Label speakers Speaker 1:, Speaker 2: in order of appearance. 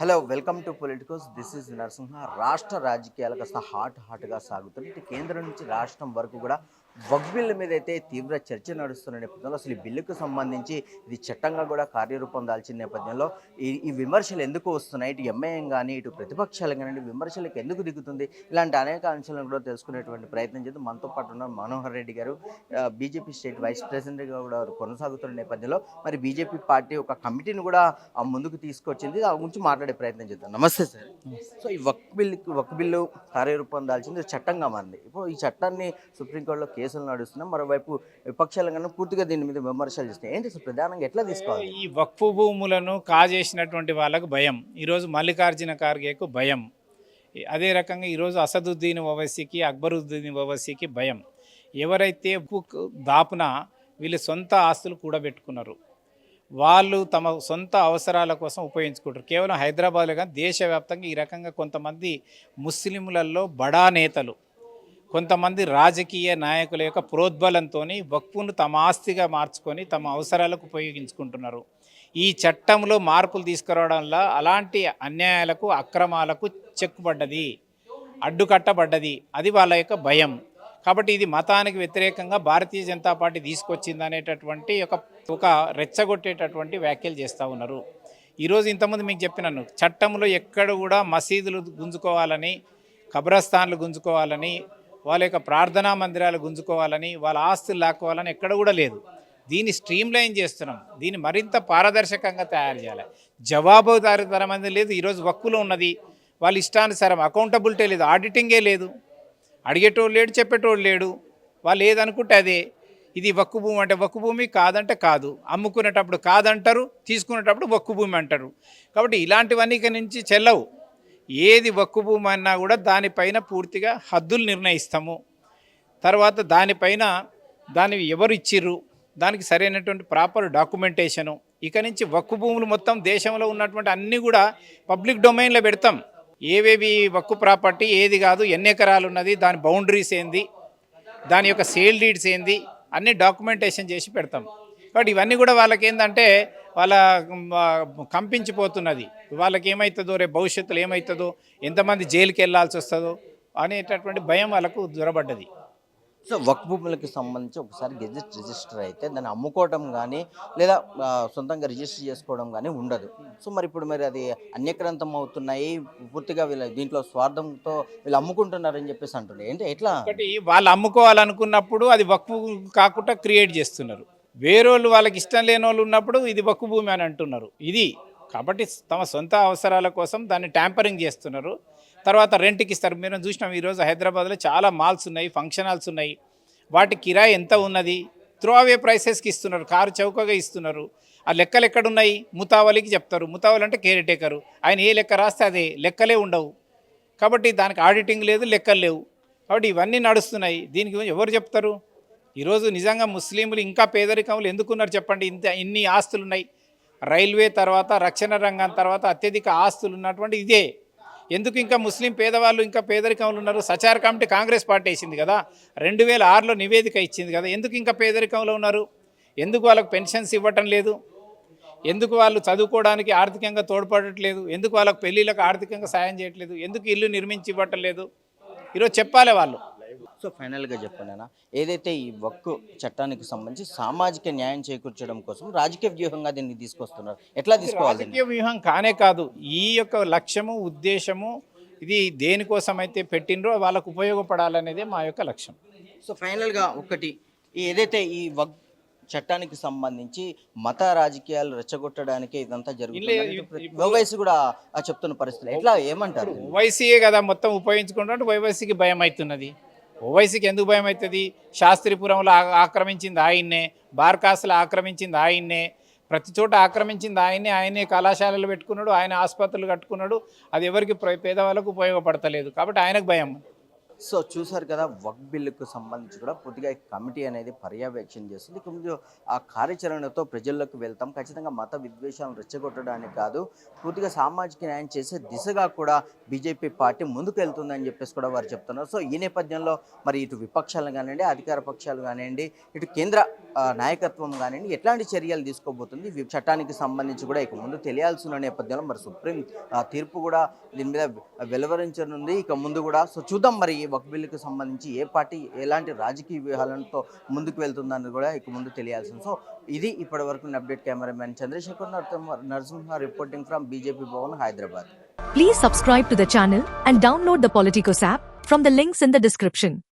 Speaker 1: Hello welcome to Politicos. This is Narasimha. రాష్ట్ర రాజకీయాలు కాస్త హాట్గా సాగుతున్నాయి. ఇటు కేంద్రం నుంచి రాష్ట్రం వరకు కూడా వక్ బిల్లు మీద అయితే తీవ్ర చర్చ నడుస్తున్న నేపథ్యంలో అసలు ఈ బిల్లుకు సంబంధించి ఇది చట్టంగా కూడా కార్యరూపం దాల్చిన నేపథ్యంలో ఈ విమర్శలు ఎందుకు వస్తున్నాయి, ఇటు ఎంఐఎం కానీ ఇటు ప్రతిపక్షాలు కానీ విమర్శలకు ఎందుకు దిగుతుంది, ఇలాంటి అనేక అంశాలను కూడా తెలుసుకునేటువంటి ప్రయత్నం చేద్దాం. మనతో పాటు ఉన్న మనోహర్ రెడ్డి గారు బీజేపీ స్టేట్ వైస్ ప్రెసిడెంట్గా కూడా కొనసాగుతున్న నేపథ్యంలో మరి బీజేపీ పార్టీ ఒక కమిటీని కూడా ముందుకు తీసుకొచ్చింది. దాని గురించి మాట్లాడే ప్రయత్నం చేద్దాం. నమస్తే సార్. సో ఈ వక్ బిల్లు కార్యరూపం దాల్చింది చట్టంగా మారింది. ఇప్పుడు ఈ చట్టాన్ని సుప్రీంకోర్టులో కేసులు నడుస్తున్నాం, మరోవైపు విపక్షాలు కానీ పూర్తిగా దీని మీద విమర్శలు చేస్తున్నాయి. ఏంటి సార్ ప్రధానంగా ఎట్లా తీసుకోవాలి?
Speaker 2: ఈ వక్ఫ్ భూములను కాజేసినటువంటి వాళ్ళకు భయం, ఈరోజు మల్లికార్జున ఖార్గేకు భయం, అదే రకంగా ఈరోజు అసదుద్దీన్ ఓవైసీకి, అక్బరుద్దీన్ ఓవైసీకి భయం. ఎవరైతే దాపున వీళ్ళు సొంత ఆస్తులు కూడబెట్టుకున్నారు, వాళ్ళు తమ సొంత అవసరాల కోసం ఉపయోగించుకుంటారు. కేవలం హైదరాబాద్లో కానీ దేశవ్యాప్తంగా ఈ రకంగా కొంతమంది ముస్లింలలో బడా నేతలు, కొంతమంది రాజకీయ నాయకుల యొక్క ప్రోద్బలంతో వక్ఫ్ను తమ ఆస్తిగా మార్చుకొని తమ అవసరాలకు ఉపయోగించుకుంటున్నారు. ఈ చట్టంలో మార్పులు తీసుకురావడంలో అలాంటి అన్యాయాలకు, అక్రమాలకు చెక్కుపడ్డది, అడ్డుకట్టబడ్డది. అది వాళ్ళ యొక్క భయం. కాబట్టి ఇది మతానికి వ్యతిరేకంగా భారతీయ జనతా పార్టీ తీసుకొచ్చింది అనేటటువంటి ఒక రెచ్చగొట్టేటటువంటి వ్యాఖ్యలు చేస్తూ ఉన్నారు. ఈరోజు ఇంతకుముందు మీకు చెప్పినాను, చట్టంలో ఎక్కడ కూడా మసీదులు గుంజుకోవాలని, కబ్రస్థాన్లు గుంజుకోవాలని, వాళ్ళ యొక్క ప్రార్థనా మందిరాలు గుంజుకోవాలని, వాళ్ళ ఆస్తులు లాక్కోవాలని ఎక్కడ కూడా లేదు. దీన్ని స్ట్రీమ్లైన్ చేస్తున్నాం, దీన్ని మరింత పారదర్శకంగా తయారు చేయాలి. జవాబుదారీతనం అనేది లేదు. ఈరోజు వక్కులో ఉన్నది వాళ్ళ ఇష్టానుసారం, అకౌంటబిలిటీ లేదు, ఆడిటింగే లేదు, అడిగేటోడు లేడు, చెప్పేటోడు లేడు, వాళ్ళు ఏదనుకుంటే అదే. ఇది వక్కు భూమి అంటే వక్కు భూమి, కాదంటే కాదు, అమ్ముకునేటప్పుడు కాదంటారు, తీసుకునేటప్పుడు వక్కు భూమి అంటారు. కాబట్టి ఇలాంటివన్నీ ఇక నుంచి చెల్లవు. ఏది వక్కు భూమి అన్నా కూడా దానిపైన పూర్తిగా హద్దులు నిర్ణయిస్తాము. తర్వాత దానిపైన దాన్ని ఎవరు ఇచ్చిర్రు, దానికి సరైనటువంటి ప్రాపర్ డాక్యుమెంటేషను. ఇక నుంచి వక్కు భూములు మొత్తం దేశంలో ఉన్నటువంటి అన్నీ కూడా పబ్లిక్ డొమైన్లో పెడతాం. ఏవేవి వక్కు ప్రాపర్టీ, ఏది కాదు, ఎన్ని ఎకరాలు ఉన్నది, దాని బౌండరీస్ ఏంది, దాని యొక్క సేల్ డీడ్స్ ఏంది, అన్నీ డాక్యుమెంటేషన్ చేసి పెడతాం. కాబట్టి ఇవన్నీ కూడా వాళ్ళకి ఏంటంటే వాళ్ళ కంపించిపోతున్నది. వాళ్ళకి ఏమవుతుందో, రేపు భవిష్యత్తులో ఏమవుతుందో, ఎంతమంది జైలుకి వెళ్ళాల్సి వస్తుందో అనేటటువంటి భయం వాళ్ళకు దొరబడ్డది.
Speaker 1: సో వక్ భూములకు సంబంధించి ఒకసారి గెజెట్ రిజిస్టర్ అయితే దాన్ని అమ్ముకోవడం కానీ లేదా సొంతంగా రిజిస్టర్ చేసుకోవడం కానీ ఉండదు. సో మరి ఇప్పుడు మరి అది అన్యక్రాంతం అవుతున్నాయి, పూర్తిగా వీళ్ళ దీంట్లో స్వార్థంతో వీళ్ళు అమ్ముకుంటున్నారని చెప్పేసి అంటున్నారు. ఏంటి ఎట్లా?
Speaker 2: ఒకటి, వాళ్ళు అమ్ముకోవాలనుకున్నప్పుడు అది వక్ఫ్ కాకుండా క్రియేట్ చేస్తున్నారు. వేరేళ్ళు వాళ్ళకి ఇష్టం లేని వాళ్ళు ఉన్నప్పుడు ఇది వక్ఫ్ భూమి అని అంటున్నారు. ఇది కాబట్టి తమ సొంత అవసరాల కోసం దాన్ని ట్యాంపరింగ్ చేస్తున్నారు. తర్వాత రెంట్కి ఇస్తారు. మీరు చూసినాం, ఈరోజు హైదరాబాద్లో చాలా మాల్స్ ఉన్నాయి, ఫంక్షన్ హాల్స్ ఉన్నాయి, వాటి కిరాయి ఎంత ఉన్నది, త్రో అవే ప్రైసెస్కి ఇస్తున్నారు, కారు చౌకగా ఇస్తున్నారు. ఆ లెక్కలు ఎక్కడున్నాయి? ముతావలికి చెప్తారు. ముతావలి అంటే కేర్ టేకరు, ఆయన ఏ లెక్క రాస్తే అదే, లెక్కలే ఉండవు. కాబట్టి దానికి ఆడిటింగ్ లేదు, లెక్కలు లేవు. కాబట్టి ఇవన్నీ నడుస్తున్నాయి. దీనికి ఎవరు చెప్తారు? ఈరోజు నిజంగా ముస్లింలు ఇంకా పేదరికంలో ఎందుకున్నారు చెప్పండి? ఇన్ని ఆస్తులు ఉన్నాయి. రైల్వే తర్వాత, రక్షణ రంగం తర్వాత అత్యధిక ఆస్తులు ఉన్నటువంటి ఇదే. ఎందుకు ఇంకా ముస్లిం పేదవాళ్ళు ఇంకా పేదరికంలో ఉన్నారు? సచార కమిటీ కాంగ్రెస్ పార్టీ వేసింది కదా, 2006లో నివేదిక ఇచ్చింది కదా. ఎందుకు ఇంకా పేదరికంలో ఉన్నారు? ఎందుకు వాళ్ళకు పెన్షన్స్ ఇవ్వటం లేదు? ఎందుకు వాళ్ళు చదువుకోవడానికి ఆర్థికంగా తోడ్పడట్లేదు? ఎందుకు వాళ్ళకు పెళ్ళిళ్ళకు ఆర్థికంగా సాయం చేయట్లేదు? ఎందుకు ఇల్లు నిర్మించి ఇవ్వటం లేదు? ఈరోజు చెప్పాలి వాళ్ళు.
Speaker 1: సో ఫైనల్గా చెప్పండి, ఏదైతే ఈ వక్కు చట్టానికి సంబంధించి సామాజిక న్యాయం చేకూర్చడం కోసం రాజకీయ వ్యూహంగా దీన్ని తీసుకొస్తున్నారు, ఎట్లా తీసుకోవాలి?
Speaker 2: రాజకీయ వ్యూహం కానే కాదు. ఈ యొక్క లక్ష్యము, ఉద్దేశము, ఇది దేనికోసం అయితే పెట్టినరో వాళ్ళకు ఉపయోగపడాలనేదే మా యొక్క లక్ష్యం.
Speaker 1: సో ఫైనల్గా ఒకటి, ఏదైతే ఈ వక్ చట్టానికి సంబంధించి మత రాజకీయాలు రెచ్చగొట్టడానికి ఇదంతా జరుగుతుంది, ఓవైసీ కూడా చెప్తున్న పరిస్థితులు ఎట్లా, ఏమంటారు?
Speaker 2: ఓవైసీయే కదా మొత్తం ఉపయోగించుకుంటే ఓవైసీకి భయం అవుతున్నది. ఓవైసీకి ఎందుకు భయం అవుతుంది? శాస్త్రీపురంలో ఆక్రమించింది ఆయన్నే, బార్కాసులు ఆక్రమించింది ఆయన్నే, ప్రతి చోట ఆక్రమించింది ఆయన్నే. ఆయనే కళాశాలలు పెట్టుకున్నాడు, ఆయన ఆసుపత్రులు కట్టుకున్నాడు. అది ఎవరికి పేదవాళ్ళకు ఉపయోగపడతలేదు. కాబట్టి ఆయనకు భయం.
Speaker 1: సో చూసారు కదా, వక్ బిల్లుకు సంబంధించి కూడా పూర్తిగా ఈ కమిటీ అనేది పర్యవేక్షణ చేస్తుంది. ఇక ముందు ఆ కార్యాచరణతో ప్రజల్లోకి వెళ్తాం. ఖచ్చితంగా మత విద్వేషాలను రెచ్చగొట్టడానికి కాదు, పూర్తిగా సామాజిక న్యాయం చేసే దిశగా కూడా బీజేపీ పార్టీ ముందుకు వెళ్తుందని చెప్పేసి కూడా వారు చెప్తున్నారు. సో ఈ నేపథ్యంలో మరి ఇటు విపక్షాలు కానివ్వండి, అధికార పక్షాలు కానివ్వండి, ఇటు కేంద్ర నాయకత్వం కానివ్వండి, ఎట్లాంటి చర్యలు తీసుకోబోతుంది చట్టానికి సంబంధించి కూడా ఇక ముందు తెలియాల్సిన నేపథ్యంలో మరి సుప్రీం తీర్పు కూడా దీని మీద వెలువరించనుంది ఇక ముందు కూడా. సో చూద్దాం మరి ఈ వక్ బిల్లుకి సంబంధించి ఏ పార్టీ ఎలాంటి రాజకీయ వ్యూహాలతో ముందుకు వెళ్తుందని కూడా ఇక ముందు తెలియాల్సింది. సో ఇది ఇప్పటి వరకు update. Cameraman Chandrashekar Narasimha reporting from BJP Bhavan, Hyderabad.
Speaker 3: Please subscribe to the channel and download the Politicos app from the links in the description.